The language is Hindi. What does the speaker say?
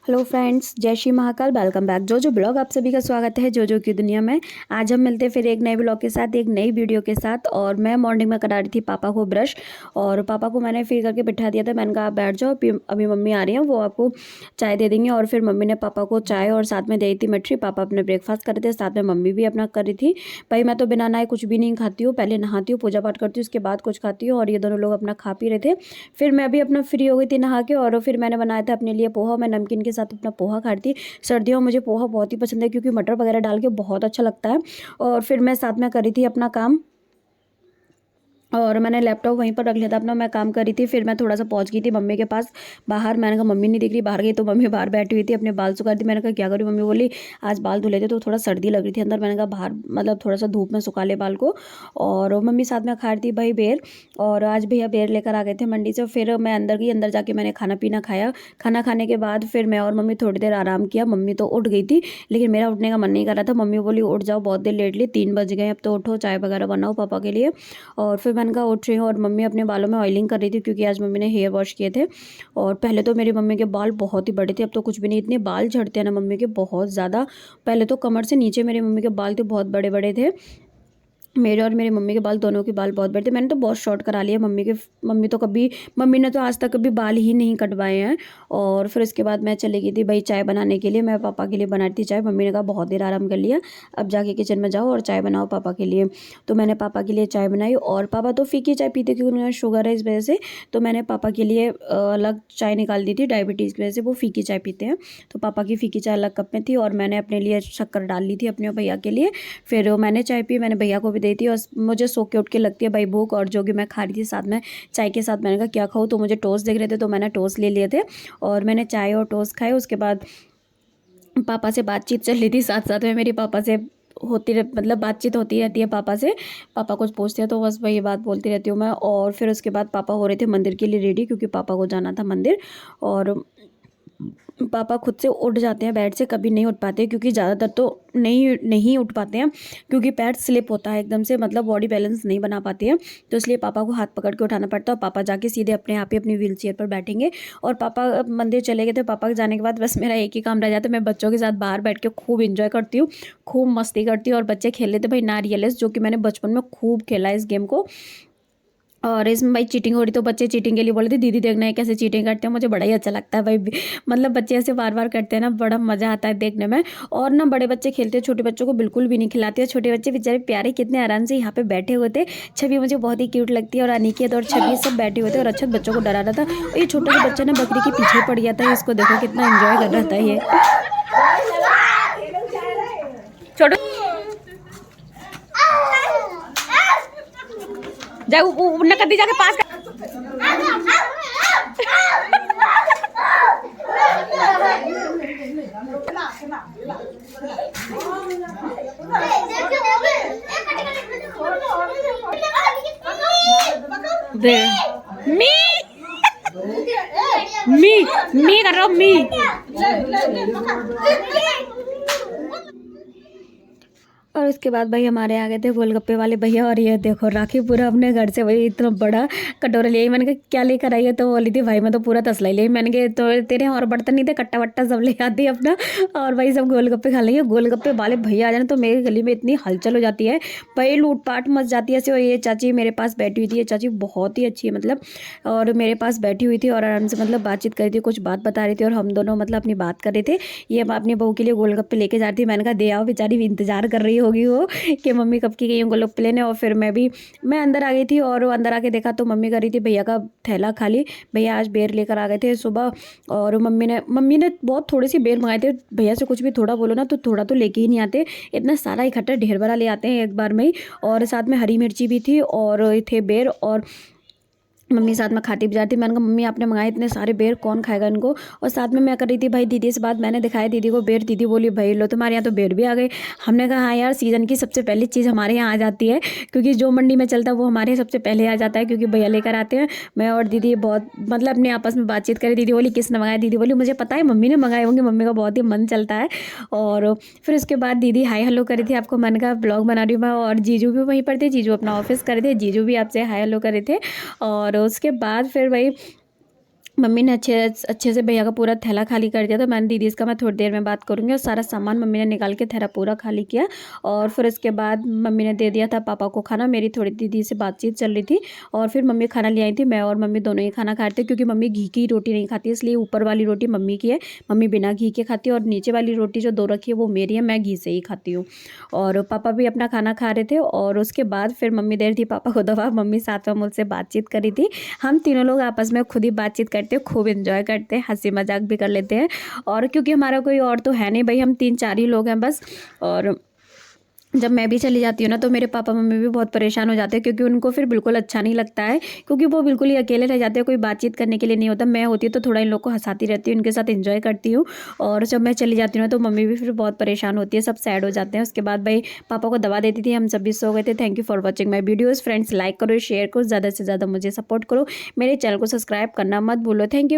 हेलो फ्रेंड्स, जय श्री महाकाल। वेलकम बैक जो ब्लॉग। आप सभी का स्वागत है जो की दुनिया में। आज हम मिलते हैं फिर एक नए ब्लॉग के साथ, एक नई वीडियो के साथ। और मैं मॉर्निंग में करा रही थी पापा को ब्रश, और पापा को मैंने फिर करके बिठा दिया था। मैंने कहा आप बैठ जाओ, अभी मम्मी आ रही हैं, वो आपको चाय दे देंगे। और फिर मम्मी ने पापा को चाय और साथ में दे दी थी मठरी। पापा अपने ब्रेकफास्ट कर रहे थे, साथ में मम्मी भी अपना कर रही थी। भाई मैं तो बिना नहाए कुछ भी नहीं खाती हूँ, पहले नहाती हूँ, पूजा पाठ करती हूँ, उसके बाद कुछ खाती हूँ। और ये दोनों लोग अपना खा पी रहे थे। फिर मैं भी अपना फ्री हो गई थी नहा के, और फिर मैंने बनाया था अपने लिए पोहा। मैं नमकीन के साथ अपना पोहा खा रही थी। सर्दियों में मुझे पोहा बहुत ही पसंद है, क्योंकि मटर वगैरह डाल के बहुत अच्छा लगता है। और फिर मैं साथ में करी थी अपना काम, और मैंने लैपटॉप वहीं पर रख लिया था अपना, मैं काम कर रही थी। फिर मैं थोड़ा सा पहुंच गई थी मम्मी के पास बाहर। मैंने कहा मम्मी नहीं दिख रही, बाहर गई तो मम्मी बाहर बैठी हुई थी, अपने बाल सुखा रही थी। मैंने कहा क्या करूँ, मम्मी बोली आज बाल धुले थे तो थोड़ा सर्दी लग रही थी अंदर। मैंने कहा बाहर मतलब थोड़ा सा धूप में सुखा ले बाल को। और मम्मी साथ में खा रही थी भाई बेर, और आज भैया बेर लेकर आ गए थे मंडी से। फिर मैं अंदर गई, अंदर जाके मैंने खाना पीना खाया। खाना खाने के बाद फिर मैं और मम्मी थोड़ी देर आराम किया। मम्मी तो उठ गई थी, लेकिन मेरा उठने का मन नहीं कर रहा था। मम्मी बोली उठ जाओ, बहुत देर लेट ली, 3 बज गए, अब तो उठो, चाय वगैरह बनाओ पापा के लिए। और फिर मैंने कहा उठ रही हूँ। और मम्मी अपने बालों में ऑयलिंग कर रही थी, क्योंकि आज मम्मी ने हेयर वॉश किए थे। और पहले तो मेरी मम्मी के बाल बहुत ही बड़े थे, अब तो कुछ भी नहीं। इतने बाल झड़ते हैं ना मम्मी के, बहुत ज़्यादा। पहले तो कमर से नीचे मेरी मम्मी के बाल थे, बहुत बड़े बड़े थे। मेरे और मेरी मम्मी के बाल, दोनों के बाल बहुत बड़े थे। मैंने तो बहुत शॉर्ट करा लिया मम्मी के। मम्मी ने तो आज तक कभी बाल ही नहीं कटवाए हैं। और फिर उसके बाद मैं चली गई थी भाई चाय बनाने के लिए। मैं पापा के लिए बना रही थी चाय। मम्मी ने कहा बहुत देर आराम कर लिया, अब जाके किचन में जाओ और चाय बनाओ पापा के लिए। तो मैंने पापा के लिए चाय बनाई, और पापा तो फीकी चाय पीते क्योंकि उन्हें शुगर है, इस वजह से। तो मैंने पापा के लिए अलग चाय निकाल दी थी, डायबिटीज़ की वजह से वो फीकी चाय पीते हैं। तो पापा की फीकी चाय अलग कप में थी, और मैंने अपने लिए शक्कर डाल ली थी अपने भैया के लिए। फिर मैंने चाय पी, मैंने भैया को भी दी थी। और मुझे सो के उठ के लगती है भाई भूख, और जो कि मैं खा रही थी साथ में चाय के साथ। मैंने कहा क्या खाऊं, तो मुझे टोस्ट दिख रहे थे, तो मैंने टोस्ट ले लिए थे, और मैंने चाय और टोस्ट खाए। उसके बाद पापा से बातचीत चल रही थी, साथ साथ में मेरी पापा से होती रह मतलब बातचीत होती रहती है पापा से। पापा कुछ पूछते हैं तो बस वही बात बोलती रहती हूँ मैं। और फिर उसके बाद पापा हो रहे थे मंदिर के लिए रेडी, क्योंकि पापा को जाना था मंदिर। और पापा खुद से उठ जाते हैं बेड से, कभी नहीं उठ पाते, क्योंकि ज़्यादातर तो नहीं नहीं उठ पाते हैं, क्योंकि पैर स्लिप होता है एकदम से, मतलब बॉडी बैलेंस नहीं बना पाते हैं। तो इसलिए पापा को हाथ पकड़ के उठाना पड़ता है, और पापा जाके सीधे अपने आप ही अपनी व्हील चेयर पर बैठेंगे। और पापा मंदिर चले गए थे। पापा के जाने के बाद बस मेरा एक ही काम रह जाता है, मैं बच्चों के साथ बाहर बैठ के खूब इंजॉय करती हूँ, खूब मस्ती करती हूँ। और बच्चे खेल लेते भाई नारियलेस, जो कि मैंने बचपन में खूब खेला है इस गेम को। और इसमें भाई चीटिंग हो रही, तो बच्चे चीटिंग के लिए बोले थे दीदी देखना है कैसे चीटिंग करते हैं। मुझे बड़ा ही अच्छा लगता है भाई, मतलब बच्चे ऐसे बार बार करते हैं ना, बड़ा मजा आता है देखने में। और ना बड़े बच्चे खेलते हैं, छोटे बच्चों को बिल्कुल भी नहीं खिलाते हैं। छोटे बच्चे बेचारे प्यारे कितने आराम से यहाँ पे बैठे हुए थे। छवि मुझे बहुत ही क्यूट लगती है, और अनिकेत और छवि सब बैठे हुए थे, और अच्छे बच्चों को डरा रहा था। और ये छोटा सा बच्चा ना बकरी के पीछे पड़ गया था, इसको देखो कितना एंजॉय कर रहा था ये छोटू। जा उन्हें कर दी जाके पास कर। मी मी कर रहा हूँ मी। और उसके बाद भाई हमारे आ गए थे गोलगप्पे वाले भैया। और ये देखो राखी पूरा अपने घर से वही इतना बड़ा कटोरा ले आई। मैंने कहा क्या लेकर आई है, तो बोली थी भाई मैं तो पूरा तसला ही ले। मैंने कहा तो तेरे और बर्तन नहीं थे, कट्टा वट्टा सब ले आती अपना, और भाई सब गोलगप्पे खा लेंगे। गोलगप्पे वाले भैया आ जाए तो मेरी गली में इतनी हलचल हो जाती है भाई, लूटपाट मच जाती है ऐसे। और ये चाची मेरे पास बैठी हुई थी, ये चाची बहुत ही अच्छी है मतलब, और मेरे पास बैठी हुई थी और आराम से मतलब बातचीत कर रही थी, कुछ बात बता रही थी, और हम दोनों मतलब अपनी बात कर रहे थे। ये अपनी बहू के लिए गोलगप्पे लेके जा रही थी। मैंने कहा दे आओ, बेचारी इंतजार कर रही होगी वो कि मम्मी कब की गई हूँ गोलगप्पे लेने। और फिर मैं अंदर आ गई थी, और अंदर आके देखा तो मम्मी कर रही थी भैया का थैला खाली। भैया आज बेर लेकर आ गए थे सुबह, और मम्मी ने बहुत थोड़े से बेर मंगाए थे। भैया से कुछ भी थोड़ा बोलो ना तो थोड़ा तो लेके ही नहीं आते, इतना सारा इकट्ठा ढेर भरा ले आते हैं एक बार में ही। और साथ में हरी मिर्ची भी थी, और थे बेर, और मम्मी साथ में खाती भी जाती। मैंने कहा मम्मी आपने मंगाए इतने सारे बेर, कौन खाएगा इनको। और साथ में मैं कर रही थी भाई दीदी से बात। मैंने दिखाया दीदी को बेर, दीदी बोली भाई लो तुम्हारे यहाँ तो बेर भी आ गए। हमने कहा हाँ यार, सीज़न की सबसे पहली चीज़ हमारे यहाँ आ जाती है, क्योंकि जो मंडी में चलता है वो हमारे यहाँ सबसे पहले आ जाता है, क्योंकि भैया लेकर आते हैं। मैं और दीदी बहुत मतलब अपने आपस में बातचीत करें। दीदी बोली किसने मंगाया, दीदी बोली मुझे पता है मम्मी ने मंगाए होंगे, मम्मी का बहुत ही मन चलता है। और फिर उसके बाद दीदी हाय हेलो करी थी आपको, मैंने कहा ब्लॉग बना रही हूँ मैं। और जीजू भी वहीं पर थे, जीजू अपना ऑफिस कर रहे थे, जीजू भी आपसे हाय हेलो करे थे। और उसके बाद फिर वही मम्मी ने अच्छे से भैया का पूरा थैला खाली कर दिया। तो मैंने दीदी इसका मैं थोड़ी देर में बात करूँगी, और सारा सामान मम्मी ने निकाल के थैला पूरा खाली किया। और फिर उसके बाद मम्मी ने दे दिया था पापा को खाना। मेरी थोड़ी दीदी से बातचीत चल रही थी, और फिर मम्मी खाना ले आई थी। मैं और मम्मी दोनों ही खाना खा रहे थे, क्योंकि मम्मी घी की रोटी नहीं खाती, इसलिए ऊपर वाली रोटी मम्मी की है, मम्मी बिना घी के खाती है, और नीचे वाली रोटी जो 2 रखी है वो मेरी है, मैं घी से ही खाती हूँ। और पापा भी अपना खाना खा रहे थे, और उसके बाद फिर मम्मी दे रही थी पापा को दवा, मम्मी साथ में मुझसे बातचीत करी थी। हम तीनों लोग आपस में खुद ही बातचीत करते हैं, खूब एंजॉय करते हैं, हंसी मजाक भी कर लेते हैं। और क्योंकि हमारा कोई और तो है नहीं भाई, हम 3-4 ही लोग हैं बस। और जब मैं भी चली जाती हूँ ना, तो मेरे पापा मम्मी भी बहुत परेशान हो जाते हैं, क्योंकि उनको फिर बिल्कुल अच्छा नहीं लगता है, क्योंकि वो बिल्कुल ही अकेले रह जाते हैं, कोई बातचीत करने के लिए नहीं होता। मैं होती तो थोड़ा इन लोग को हंसाती रहती हूँ, उनके साथ एंजॉय करती हूँ। और जब मैं चली जाती हूँ ना, तो मम्मी भी फिर बहुत परेशान होती है, सब सैड हो जाते हैं। उसके बाद भाई पापा को दवा देती थी, हम सब भी सो गए थे। Thank you for watching my videos friends. Like करो, शेयर करो, ज़्यादा से ज़्यादा मुझे सपोर्ट करो, मेरे चैनल को सब्सक्राइब करना मत भूलो। Thank you.